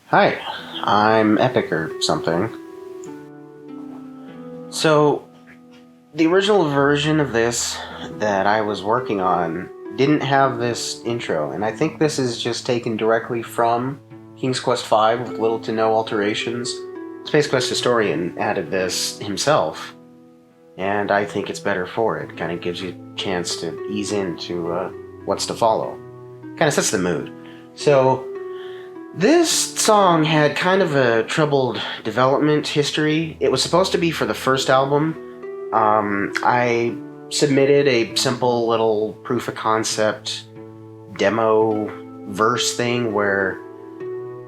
Hi, I'm Epic or something. So, the original version of this that I was working on didn't have this intro, and I think this is just taken directly from King's Quest V with little to no alterations. Space Quest Historian added this himself, and I think it's better for it. Kind of gives you a chance to ease into what's to follow. Kind of sets the mood. So, this song had kind of a troubled development history. It was supposed to be for the first album. I submitted a simple little proof of concept demo verse thing where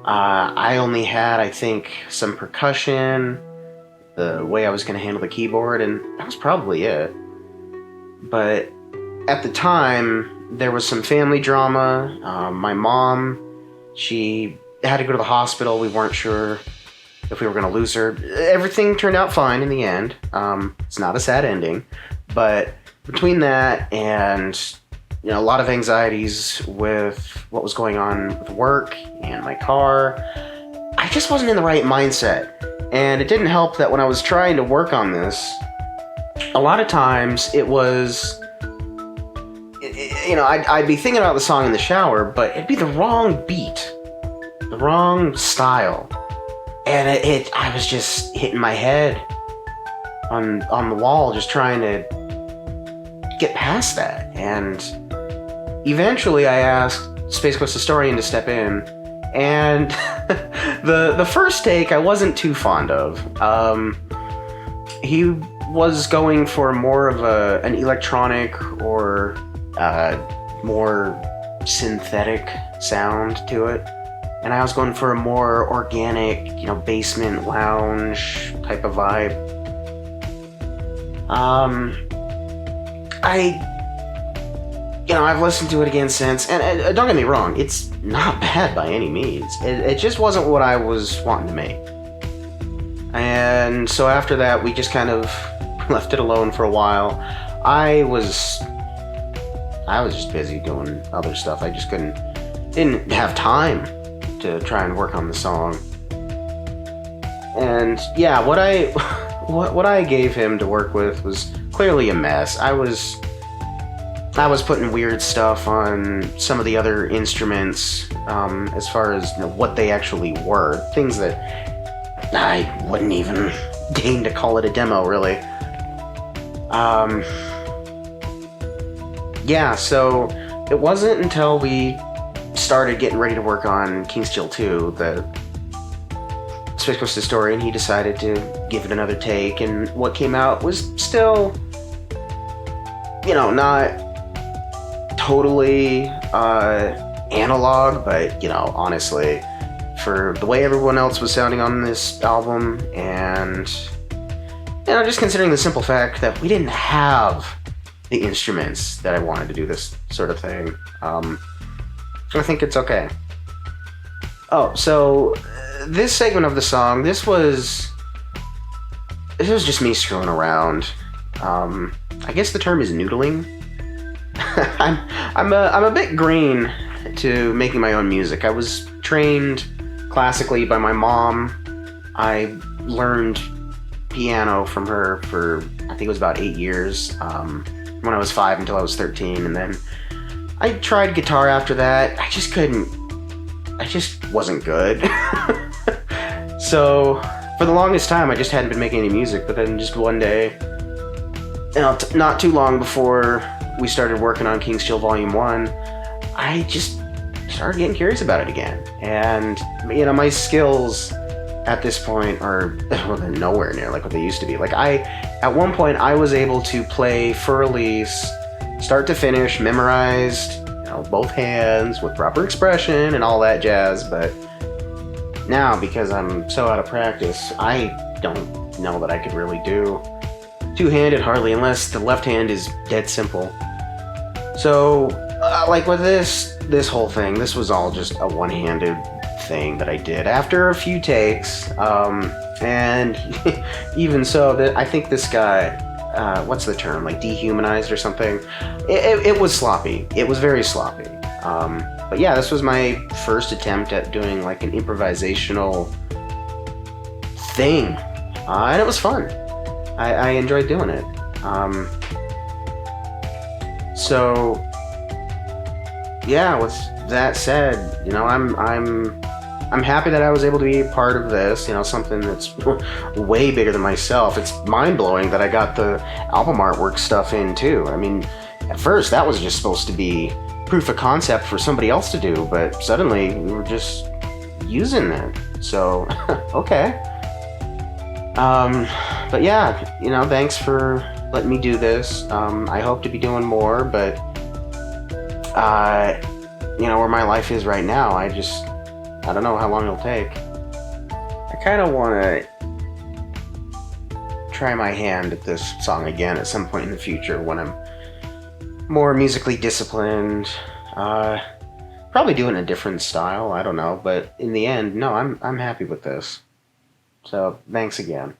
I only had, I think, some percussion, the way I was going to handle the keyboard, and that was probably it. But at the time, there was some family drama. My mom, she had to go to the hospital. We weren't sure if we were going to lose her. Everything turned out fine in the end. It's not a sad ending. But between that and a lot of anxieties with what was going on with work and my car, I just wasn't in the right mindset. And it didn't help that when I was trying to work on this, a lot of times it was, I'd be thinking about the song in the shower, but it'd be the wrong beat, the wrong style, and I was just hitting my head on the wall, just trying to get past that. And eventually, I asked Space Quest Historian to step in, and the first take I wasn't too fond of. He was going for more of an electronic or more synthetic sound to it, and I was going for a more organic, basement lounge type of vibe. I've listened to it again since, and don't get me wrong, it's not bad by any means. It just wasn't what I was wanting to make. And so after that, we just kind of left it alone for a while. I was just busy doing other stuff. I just didn't have time to try and work on the song. And yeah, what I gave him to work with was clearly a mess. I was putting weird stuff on some of the other instruments, as far as what they actually were. Things that I wouldn't even deign to call it a demo, really. Yeah, so it wasn't until we started getting ready to work on King's Chill 2 that Space Quest Historian, he decided to give it another take, and what came out was still, not totally analog, but, honestly, for the way everyone else was sounding on this album, and, just considering the simple fact that we didn't have the instruments that I wanted to do this sort of thing, I think it's okay. Oh, so this segment of the song, this was just me screwing around. I guess the term is noodling. I'm a bit green to making my own music. I was trained classically by my mom. I learned piano from her for, I think it was about 8 years, when I was 5 until I was 13, and then I tried guitar after that. I just wasn't good. So for the longest time, I just hadn't been making any music, but then just one day, not too long before we started working on King's Chill Volume 1, I just started getting curious about it again. And, my skills at this point are nowhere near like what they used to be. Like, at one point, I was able to play Fur Elise start to finish, memorized, both hands with proper expression and all that jazz. But now, because I'm so out of practice, I don't know that I could really do two-handed hardly, unless the left hand is dead simple. So, like with this whole thing, this was all just a one-handed thing that I did after a few takes, and even so, I think this guy, what's the term, like dehumanized or something? It was sloppy. It was very sloppy. But yeah, this was my first attempt at doing like an improvisational thing, and it was fun. I enjoyed doing it. So yeah, with that said, you know, I'm happy that I was able to be a part of this. You know, something that's way bigger than myself. It's mind blowing that I got the album artwork stuff in too. I mean, at first that was just supposed to be proof of concept for somebody else to do, but suddenly we were just using it. So okay. But yeah, you know, thanks for letting me do this. I hope to be doing more, but you know, where my life is right now, I don't know how long it'll take. I kind of want to try my hand at this song again at some point in the future when I'm more musically disciplined. Probably do it in a different style, I don't know, but in the end, no, I'm happy with this. So, thanks again.